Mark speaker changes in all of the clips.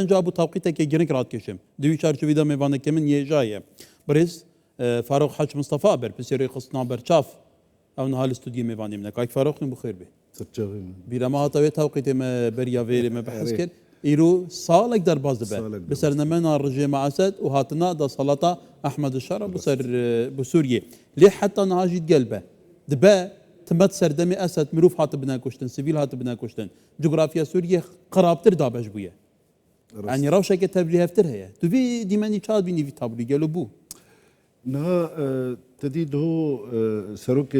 Speaker 1: جابو توقيتك جنك رات كشم دوي چارچوبی دا میوانه کمن یه جایه برز فاروق حاج مصطفى بر بسیاری خصنا بر چاف او نهال استودیو میوانه من کاک فاروق نم بخیر به بیرما هاتوی توقیت ما بریا ویری ما بحث کرد ایرو سالک در باز به بسر نمنا رجیم اسد و هاتنا دا صلاة احمد الشارع بسر بسوريا ليه حتى نهاجد قلبه دبا تمت سردمي اسد مروف هات بنا كشتن سيفيل هات بنا كشتن جغرافيا سوريا قرابتر دابش بويه يعني روشك تبريه افتر هي تبي ديماني تشاد بيني في تابلي قالوا بو
Speaker 2: نها تديد هو سروك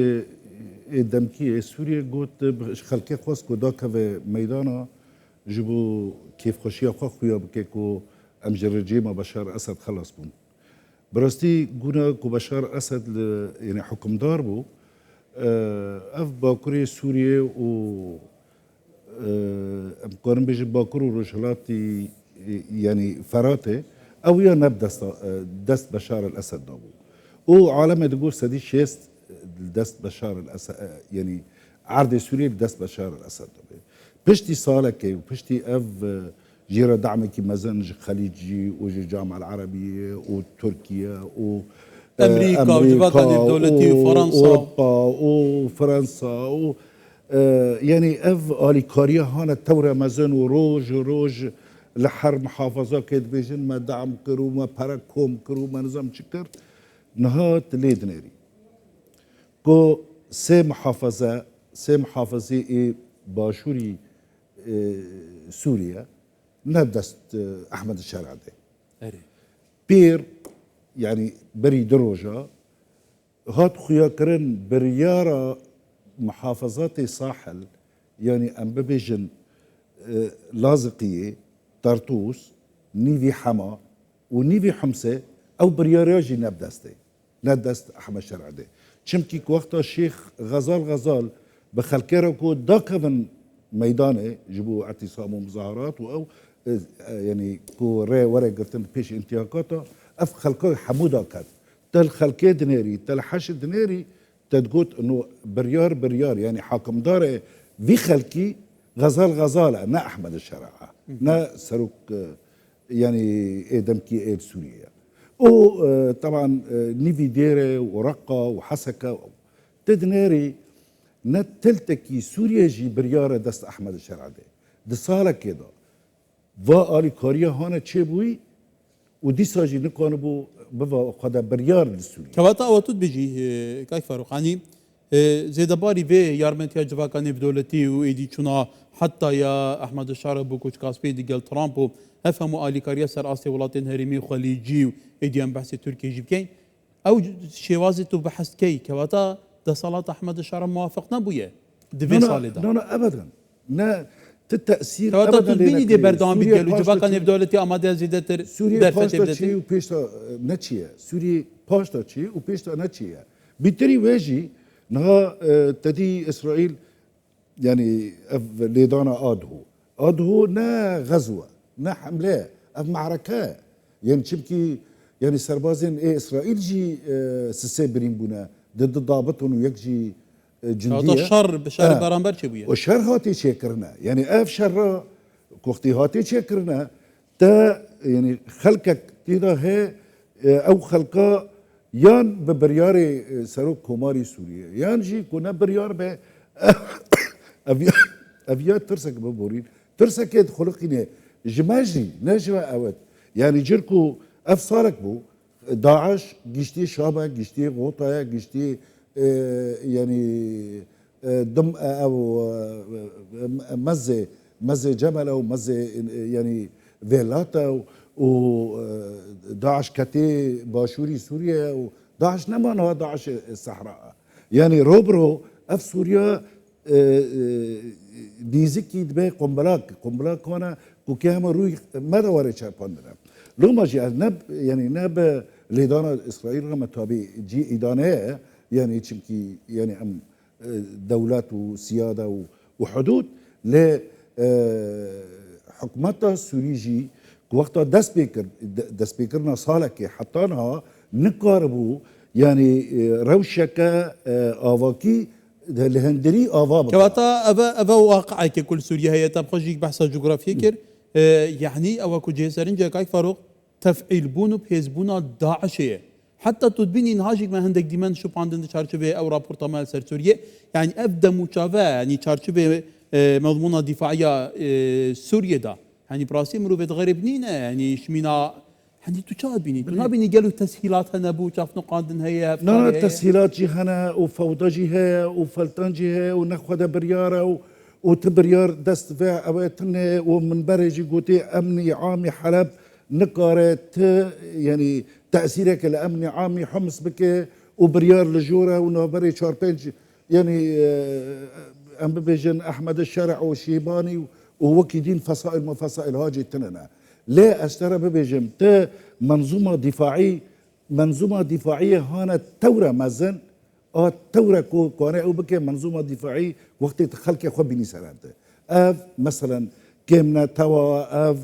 Speaker 2: دمكي سوريا قلت خلقي خاص كودا كف ميدانا جبو كيف خشيه خويا بكيكو امجر رجيم بشار اسد خلص بون براستي قلنا كو بشار اسد يعني حكم دار بو اف باكوري سوريا و امكان بيجي باكور ورجلاتي يعني فراتي او يا دست بشار الاسد دابو وعالم تقول سدي شيست دست بشار الاسد يعني عرض سوريا بدست بشار الاسد دابو بشتي صالك وبشتي اف جيرة دعمك مازنج خليجي وجي الجامعة العربية وتركيا و
Speaker 1: امريكا وجبات الدولتي وفرنسا
Speaker 2: اوروبا وفرنسا و يعني اف اليكاريا هانا تورا مازن وروج لحر محافظة كيد بيجن ما دعم كرو ما باراكوم كرو ما نظام شكر نهات ليدنيري كو سي محافظة باشوري سوريا ندست احمد الشارع ده بير يعني بري دروجة هات خويا كرن بريارة محافظات ساحل يعني ام ببيجن لاذقية طرطوس نيفي حما ونيفي حمصة او برياراجي ندست احمد الشارع ده چمكي وقتا الشيخ غزال بخلكيرا كو داكفن ميدانه جبوا اعتصام ومظاهرات او يعني كو ري ورا قرتن بيش انتهاكاته اف خلقه حموده كات تل خلقه دنيري تل حش دنيري تدقوت انه بريار يعني حاكم داره في خلقي غزاله نا احمد الشارع نا سروك يعني دمكي سوريا وطبعا نيفي ديره ورقه وحسكه تدنيري نتلتكي سوريا جي بريارة دست احمد الشارع ده صالة كده آلي كاريا هانا چه بوي ودي ساجي نكون بو بفا قدا بريار للسوريا
Speaker 1: كواتا اوتود بيجي كاي فاروق يعني زيدا باري في يارمنتيا جواكاني بدولتي وايدي چونا حتى يا احمد الشارع بو كوش كاسبي دي قال ترامب افهموا آلي كاريا سر اسي ولاتين هرمي خليجي وايدي ام بحث تركي جيبكين او شوازي تو بحث كي كواتا ده صلاة أحمد الشارع موافق نبويه دفي صالة ده
Speaker 2: لا أبدا نا التأثير
Speaker 1: أبدا تبيني دي بردان بيجلو جبا كان بدولتي أمادة زيدتر
Speaker 2: سوريا باشتا تشي وبيشتا نتشيا سوريا باشتا تشي وبيشتا نتشيا بالتالي واجي نها تدي إسرائيل يعني ليدانا آدهو نا غزوة نا حملة أف معركة يعني شبكي يعني سربازين إسرائيل جي سسابرين بنا ضد ضابطهم ويكجي جندية
Speaker 1: هذا الشر بشار برامبر شبيه
Speaker 2: والشر هاتي شكرنا يعني اف شر كوختي هاتي شكرنا تا يعني خلقك تيدا هي او خلقا يان ببرياري سروك كوماري سوريا يان جي كنا بريار به افيات ترسك ببورين ترسك خلقيني جماجي نجمة اوت يعني جيركو اف صارك بو داعش جشتي شابه جشتي غوطه جشتي يعني دم او مزه جمل او مزه يعني فيلاتا وداعش كتي باشوري سوريا وداعش نما داعش الصحراء يعني روبرو اف سوريا ديزكي دبي قنبلاك وانا كوكيما روي ماذا ورا شاباندنا لو ما جاء نب يعني نب ليدانا اسرائيل لما تابي جي ادانه يعني تشمكي يعني ام دولات وسياده وحدود ل حكومتها السوريجي وقتها دس بيكرنا صالك حطانها نقاربو يعني روشكه افاكي الهندري افا
Speaker 1: كواتا افا واقعي كل سوريا هي تبقى جيك بحث جغرافيا كير يعني او كو جيسرين جاكاي فاروق تفعيل بونو بهزبونا داعشيه حتى تدبيني نهاجك ما هندك ديمان شو باندن تشارشبه او رابورتا مال سر سوريا يعني ابدا مشافه يعني تشارشبه مضمونه دفاعيه سوريا دا يعني براسي مروفه غريبنينا يعني شمينا يعني تشاد بيني تو نابيني قالوا تسهيلات هنا بو شاف نقاندن هي
Speaker 2: لا تسهيلات جهنا وفوضى جهه وفلتان جهه ونخوذ برياره وتبريار دست فيها اويتن ومن برجي قوتي امني عامي حلب نقارت يعني تاثيرك الامني عامي حمص بك وبريار لجوره ونوبري شاربينج يعني ام بيجن احمد الشرع وشيباني ووكيدين فصائل مفصائل هاجي تننا لا اشترى ببيجم تا منظومه دفاعيه هانت تورا مازن الثورة كوني أو بكي منظومة دفاعية وقت تخلق خو بني سرانته أف مثلا كم نتوا أف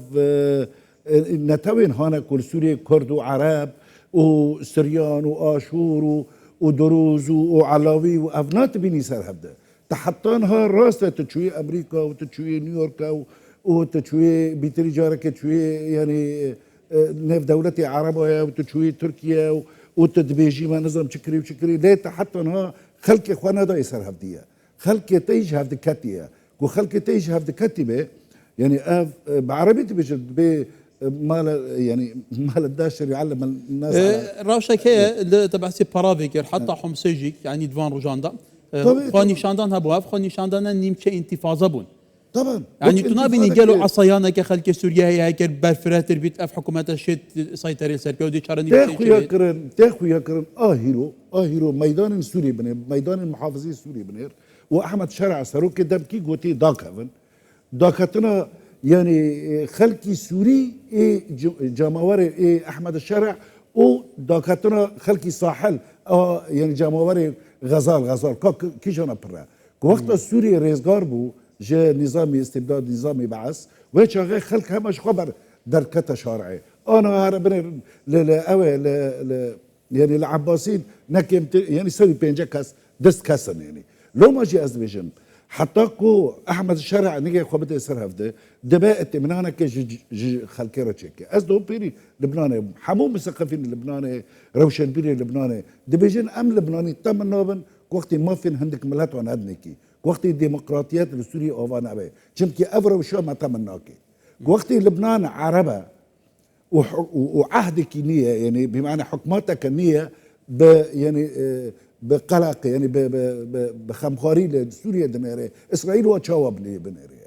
Speaker 2: نتوين هانا كل سوريا كرد وعرب وسريان وآشور ودروز وعلاوي وأفنات بني سرهبده تحطانها راسة تشوي أمريكا وتشوي نيويورك وتشوي بتريجارك تشوي يعني نف دولتي عربية وتشوي تركيا وتدبيجي ما نظام شكري وشكري ليت حتى انها خلق اخوانا دا يسر هفديه خلق تيج هفد كاتيه وخلق تيج هفد كاتبه يعني بعربي تبجد ب مال يعني مال الداشر يعلم الناس
Speaker 1: راشك هي تبع سي بارافيكر حتى حمسيجيك يعني دفان روجاندا خاني شاندان هبوا خاني شاندان نيمشي انتفاضه بون
Speaker 2: طبعا
Speaker 1: يعني تنابيني قالوا عصيانا كخلك سوريا هي هيك برفرات البيت اف حكومات الشت سيطرة سربيا ودي شارني
Speaker 2: تاخو يا كرن هيرو ميدان سوري بنير ميدان المحافظين سوري بنير واحمد شرع سروك دبكي قوتي داكتنا يعني خلكي سوري جماوري احمد الشرع وداكتنا خلكي ساحل يعني جماوري غزال كيجانا برا وقت السوري ريزغار بو جاء نظامي استبداد نظامي بعث وهيك غير خلق همش خبر دركته شرعي انا هربنا يعني العباسيين نكم يعني سوي بينجا كاس دست كاسن يعني لو ما جي ازبيجن حتى كو احمد الشرع نيجي خو بده يصير هفده دبات من هنا كي خلكيرا تشيكي ازدو بيري لبناني حموم مثقفين لبناني روشن بيري لبناني دبيجن ام لبناني تم النوبن وقت ما فين عندك ملات وانا ادنكي وقت الديمقراطيات السورية أوفانا أبي شمكي أفرو شو ما تمناكي وقت لبنان عربة وعهدك نية يعني بمعنى حكماتك النية يعني بقلق يعني بخمخاري لسوريا دنيري إسرائيل وتشاوب لي بنيري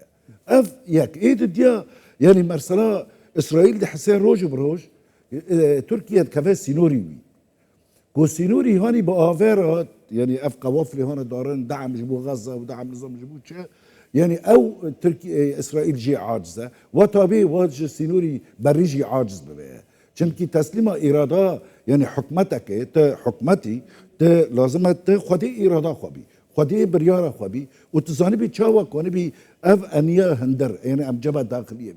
Speaker 2: أف ياك إيه ديا يعني مرسلا إسرائيل دي حسين روج بروج تركيا كفاس سينوري والسينوري هاني بآفيرات يعني أف قوافلي هون دارين دعم جبو غزة ودعم نظام جبو يعني أو تركيا إسرائيل جي عاجزة وطبيعي واجه السينوري بريجي عاجز ببيه چونكي تسليم إرادة يعني حكمتك حكمتي لازم خدي إرادة خوبي خدي بريارة خوبي وتزاني بتشاوى كوني بي أف أنيا هندر يعني أم جبهة داخلية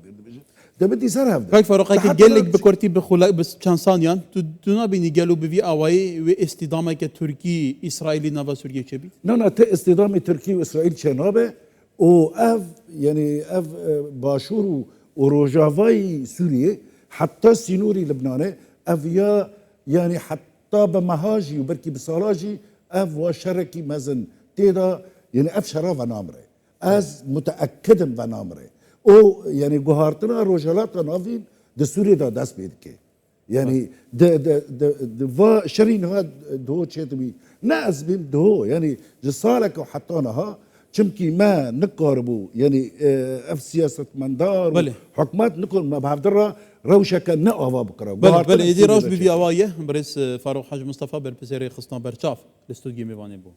Speaker 2: ده بدي سرها
Speaker 1: هاي فاروق هيك قال لك بكورتي بخلاق بس كان ثانيا تدونا بيني قالوا بفي اواي واستدامه كتركي اسرائيلي نافا سوريا شبي
Speaker 2: لا استدامه تركي واسرائيل شنابه واف يعني اف باشور وروجافاي سوريا حتى سينوري لبناني افيا يعني حتى بمهاجي وبركي بصالاجي اف وشركي مازن تيدا يعني اف شرافه نامره از متاكد بنامره او يعني جوهرتنا روجالات نافين د سوريا دا داس بيدكي يعني د فا شرين هاد دو تشتبي ناس بيم دو يعني جسالك وحطونها چمكي ما نقربوا يعني اف سياسه مندار حكومات نكون ما بعرف روشه كان نقوا بكره
Speaker 1: بل يدي روش بفي اوايه بريس فاروق حاج مصطفى بربسيري خصنا برشاف الاستوديو ميفاني بو